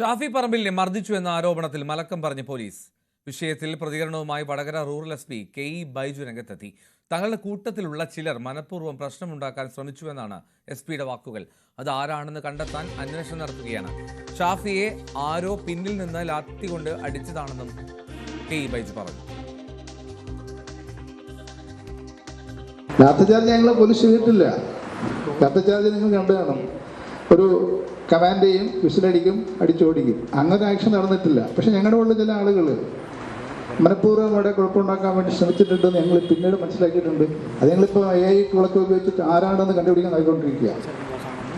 ഷാഫി പറമ്പിലിനെ മർദ്ദിച്ചു എന്ന ആരോപണത്തിൽ മലക്കം പറഞ്ഞ പോലീസ്. വിഷയത്തിൽ പ്രതികരണവുമായി Vadakara rural S P K E. Baiju രംഗത്തെത്തി. തങ്ങളുടെ കൂട്ടത്തിലുള്ള ചിലർ മനഃപൂർവ്വം പ്രശ്നമുണ്ടാക്കാൻ ശ്രമിച്ചുവെന്നാണ് എസ് പിയുടെ വാക്കുകൾ. അത് ആരാണെന്ന് കണ്ടെത്താൻ അന്വേഷണം നടത്തുകയാണ്. ഷാഫിയെ ആരോ പിന്നിൽ നിന്ന് ലാത്തി കൊണ്ട് അടിച്ചതാണെന്നും കെ.ഇ. ബൈജു പറഞ്ഞു. ലാത്തിചാർജ് ഞങ്ങളെ പോലീസ് ചെയ്തിട്ടില്ല. ലാത്തിചാർജ് നിങ്ങൾ കണ്ടു കാണും. ഒരു കമാൻഡ് ചെയ്യും, വിസിലടിക്കും, അടിച്ചോടിക്കും. അങ്ങനെ ആക്ഷൻ നടന്നിട്ടില്ല. പക്ഷെ ഞങ്ങളുടെ ഉള്ള ചില ആളുകൾ മനഃപൂർവ്വം അവിടെ കുഴപ്പമുണ്ടാക്കാൻ വേണ്ടി ശ്രമിച്ചിട്ടുണ്ടെന്ന് ഞങ്ങൾ പിന്നീട് മനസ്സിലാക്കിയിട്ടുണ്ട്. അത് ഞങ്ങളിപ്പോൾ AI ടൂളൊക്കെ ഉപയോഗിച്ചിട്ട് ആരാണെന്ന് കണ്ടുപിടിക്കാൻ ആയിക്കൊണ്ടിരിക്കുക.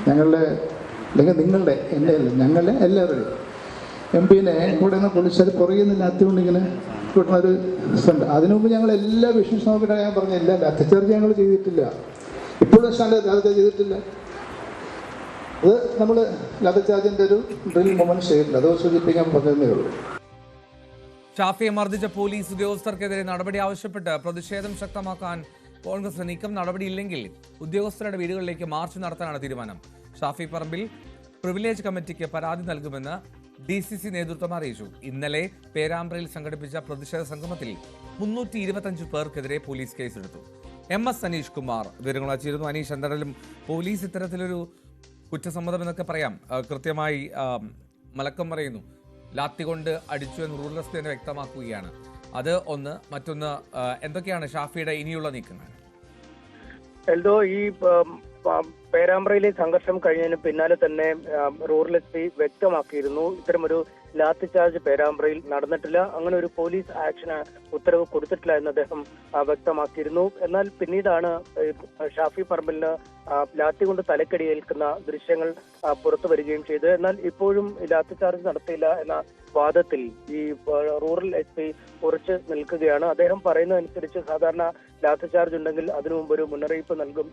ഞങ്ങളുടെ അല്ലെങ്കിൽ നിങ്ങളുടെ എൻ്റെ അല്ല, ഞങ്ങളുടെ എല്ലാവരുടെയും MP-നെ കൂടെ നിന്ന് പോലീസുകാർ പുറകിൽ നിന്ന് ലാത്തിക്കൊണ്ടിങ്ങനെ കിട്ടുന്നൊരു ഉണ്ട്. അതിനു മുമ്പ് ഞങ്ങൾ എല്ലാ വിഷൻസ് നോക്കിയിട്ട് ഞാൻ പറഞ്ഞില്ല, ലാത്തിചാർജ് ഞങ്ങൾ ചെയ്തിട്ടില്ല. ഇപ്പോഴും ലാത്തിചാർജ് ചെയ്തിട്ടില്ല. അത് നമ്മൾ ലാത്തിചാർജിൻ്റെ ഒരു ഡ്രിൽ മൊമെന്റ് ചെയ്തിട്ടില്ല. അത് സൂചിപ്പിക്കാൻ പറഞ്ഞതേ ഉള്ളൂ. ഷാഫിയെ മർദ്ദിച്ച പോലീസ് ഉദ്യോഗസ്ഥർക്കെതിരെ നടപടി ആവശ്യപ്പെട്ട് പ്രതിഷേധം ശക്തമാക്കാൻ കോൺഗ്രസ് നീക്കം. നടപടിയില്ലെങ്കിൽ ഉദ്യോഗസ്ഥരുടെ വീടുകളിലേക്ക് മാർച്ച് നടത്താനാണ് തീരുമാനം. ഷാഫി പറമ്പിൽ പ്രിവിലേജ് കമ്മിറ്റിക്ക് പരാതി നൽകുമെന്ന് DCC നേതൃത്വം അറിയിച്ചു. ഇന്നലെ പേരാമ്പ്രയിൽ സംഘടിപ്പിച്ച പ്രതിഷേധ സംഗമത്തിൽ 325 പേർക്കെതിരെ പോലീസ് കേസെടുത്തു. MS അനീഷ് കുമാർ വിവരങ്ങൾ വച്ചിരുന്നു. അനീഷ്, എന്തായാലും പോലീസ് ഇത്തരത്തിലൊരു കുറ്റസമ്മതം എന്നൊക്കെ പറയാം, കൃത്യമായി മലക്കം പറയുന്നു, ലാത്തി കൊണ്ട് അടിച്ചു എന്ന് റൂറൽ എസ് പി തന്നെ വ്യക്തമാക്കുകയാണ്. അത് ഒന്ന്. മറ്റൊന്ന്, എന്തൊക്കെയാണ് ഷാഫിയുടെ ഇനിയുള്ള നീക്കങ്ങൾ? എൽദോ, ഈ പേരാമ്പ്രയിലെ സംഘർഷം കഴിഞ്ഞതിന് പിന്നാലെ തന്നെ റൂറൽ SP വ്യക്തമാക്കിയിരുന്നു, ഇത്തരമൊരു ലാത്തി ചാർജ് പേരാമ്പ്രയിൽ നടന്നിട്ടില്ല, അങ്ങനെ ഒരു പോലീസ് ആക്ഷന് ഉത്തരവ് കൊടുത്തിട്ടില്ല എന്ന് അദ്ദേഹം വ്യക്തമാക്കിയിരുന്നു. എന്നാൽ പിന്നീടാണ് ഷാഫി പറമ്പിലിന് ലാത്തി കൊണ്ട് തലക്കടിയേൽക്കുന്ന ദൃശ്യങ്ങൾ പുറത്തു വരികയും ചെയ്തത്. എന്നാൽ ഇപ്പോഴും ലാത്തി ചാർജ് നടത്തിയില്ല എന്ന വാദത്തിൽ ഈ റൂറൽ SP ഉറച്ചു നിൽക്കുകയാണ്. അദ്ദേഹം പറയുന്നതനുസരിച്ച് സാധാരണ ലാത്തി ചാർജ് ഉണ്ടെങ്കിൽ അതിനു മുമ്പ് ഒരു മുന്നറിയിപ്പ് നൽകും,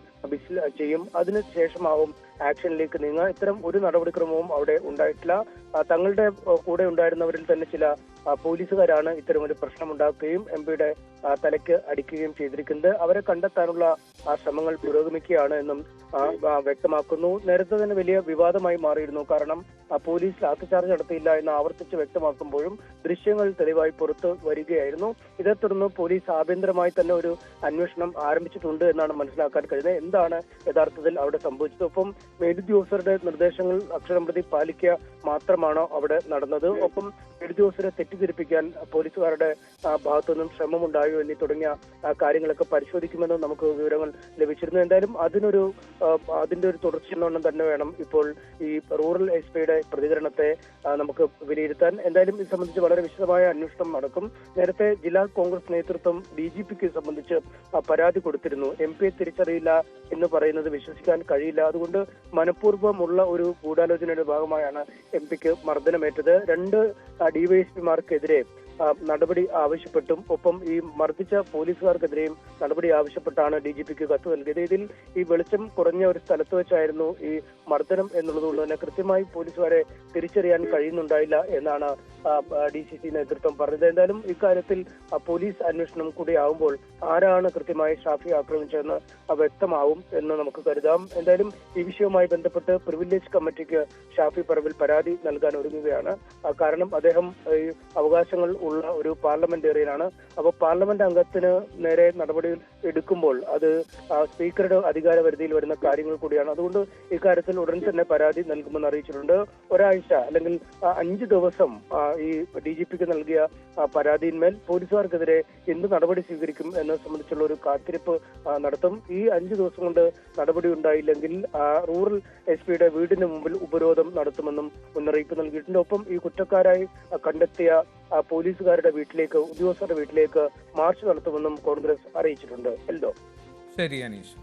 ചെയ്യും, അതിനുശേഷമാവും ആക്ഷനിലേക്ക് നീങ്ങുക. ഇത്തരം ഒരു നടപടിക്രമവും അവിടെ ഉണ്ടായിട്ടില്ല. തങ്ങളുടെ കൂടെ ഉണ്ടായിരുന്നവരിൽ തന്നെ ചില പോലീസുകാരാണ് ഇത്തരമൊരു പ്രശ്നമുണ്ടാക്കുകയും MP-യുടെ തലയ്ക്ക് അടിക്കുകയും ചെയ്തിരിക്കുന്നത്. അവരെ കണ്ടെത്താനുള്ള ശ്രമങ്ങൾ പുരോഗമിക്കുകയാണ് എന്നും വ്യക്തമാക്കുന്നു. നേരത്തെ തന്നെ വലിയ വിവാദമായി മാറിയിരുന്നു. കാരണം പോലീസ് ലാത്തിചാർജ് നടത്തിയില്ല എന്ന് ആവർത്തിച്ച് വ്യക്തമാക്കുമ്പോഴും ദൃശ്യങ്ങൾ തെളിവായി പുറത്തു വരികയായിരുന്നു. ഇതേ തുടർന്ന് പോലീസ് ആഭ്യന്തരമായി തന്നെ ഒരു അന്വേഷണം ആരംഭിച്ചിട്ടുണ്ട് എന്നാണ് മനസ്സിലാക്കാൻ കഴിയുന്നത്. എന്താണ് യഥാർത്ഥത്തിൽ അവിടെ സംഭവിച്ചത്? ഒപ്പം മേലുദ്യോഗസ്ഥരുടെ നിർദ്ദേശങ്ങൾ അക്ഷരം പ്രതി പാലിക്കുക മാത്രമാണോ അവിടെ നടന്നത്? ഒപ്പം മേലുദ്യോഗസ്ഥരെ തെറ്റിദ്ധരിപ്പിക്കാൻ പോലീസുകാരുടെ ഭാഗത്തുനിന്നും ശ്രമമുണ്ടായോ എന്നീ തുടങ്ങിയ കാര്യങ്ങളൊക്കെ പരിശോധിക്കുമെന്ന് നമുക്ക് വിവരങ്ങൾ ലഭിച്ചിരുന്നു. എന്തായാലും അതിന്റെ ഒരു തുടർച്ചയെന്നോണം തന്നെ വേണം ഇപ്പോൾ ഈ റൂറൽ SP-യുടെ പ്രതികരണത്തെ നമുക്ക് വിലയിരുത്താൻ. എന്തായാലും ഇത് സംബന്ധിച്ച് വളരെ വിശദമായ അന്വേഷണം നടക്കും. നേരത്തെ ജില്ലാ കോൺഗ്രസ് നേതൃത്വം DGP-ക്ക് സംബന്ധിച്ച് പരാതി കൊടുത്തിരുന്നു. MP-യെ തിരിച്ചറിയില്ല എന്ന് പറയുന്നത് വിശ്വസിക്കാൻ കഴിയില്ല, അതുകൊണ്ട് മനഃപൂർവ്വമുള്ള ഒരു ഗൂഢാലോചനയുടെ ഭാഗമായാണ് MP-ക്ക് മർദ്ദനമേറ്റത്. 2 DYSP-മാർക്കെതിരെ നടപടി ആവശ്യപ്പെട്ടും ഒപ്പം ഈ മർദ്ദിച്ച പോലീസുകാർക്കെതിരെയും നടപടി ആവശ്യപ്പെട്ടാണ് DGP-ക്ക് കത്ത് നൽകിയത്. ഇതിൽ ഈ വെളിച്ചം കുറഞ്ഞ ഒരു സ്ഥലത്ത് വെച്ചായിരുന്നു ഈ മർദ്ദനം എന്നുള്ളതുകൊണ്ട് തന്നെ കൃത്യമായി പോലീസുകാരെ തിരിച്ചറിയാൻ കഴിയുന്നുണ്ടായില്ല എന്നാണ് DCC നേതൃത്വം പറഞ്ഞത്. എന്തായാലും ഇക്കാര്യത്തിൽ പോലീസ് അന്വേഷണം കൂടി ആവുമ്പോൾ ആരാണ് കൃത്യമായി ഷാഫി ആക്രമിച്ചതെന്ന് വ്യക്തമാവും എന്ന് നമുക്ക് കരുതാം. എന്തായാലും ഈ വിഷയവുമായി ബന്ധപ്പെട്ട് പ്രിവിലേജ് കമ്മിറ്റിക്ക് ഷാഫി പറമ്പിൽ പരാതി നൽകാൻ ഒരുങ്ങുകയാണ്. കാരണം അദ്ദേഹം അവകാശങ്ങൾ ഉള്ള ഒരു പാർലമെന്റേറിയനാണ്. അപ്പോൾ പാർലമെന്റ് അംഗത്തിന് നേരെ നടപടി എടുക്കുമ്പോൾ അത് സ്പീക്കറുടെ അധികാര പരിധിയിൽ വരുന്ന കാര്യങ്ങൾ കൂടിയാണ്. അതുകൊണ്ട് ഇക്കാര്യത്തിൽ ഉടൻ തന്നെ പരാതി നൽകുമെന്ന് അറിയിച്ചിട്ടുണ്ട്. ഒരാഴ്ച അല്ലെങ്കിൽ 5 ദിവസം ഈ DGP-ക്ക് നൽകിയ പരാതിയിന്മേൽ പോലീസുകാർക്കെതിരെ എന്ത് നടപടി സ്വീകരിക്കും എന്നത് സംബന്ധിച്ചുള്ള ഒരു കാത്തിരിപ്പ് നടത്തും. ഈ 5 ദിവസം കൊണ്ട് നടപടി ഉണ്ടായില്ലെങ്കിൽ റൂറൽ SP-യുടെ വീടിന് മുമ്പിൽ ഉപരോധം നടത്തുമെന്നും മുന്നറിയിപ്പ് നൽകിയിട്ടുണ്ട്. ഒപ്പം ഈ കുറ്റക്കാരായി കണ്ടെത്തിയ പോലീസുകാരുടെ വീട്ടിലേക്ക്, ഉദ്യോഗസ്ഥരുടെ വീട്ടിലേക്ക് മാർച്ച് നടത്തുമെന്നും കോൺഗ്രസ് അറിയിച്ചിട്ടുണ്ട്. എൽദോ. ശരി അനീഷ്.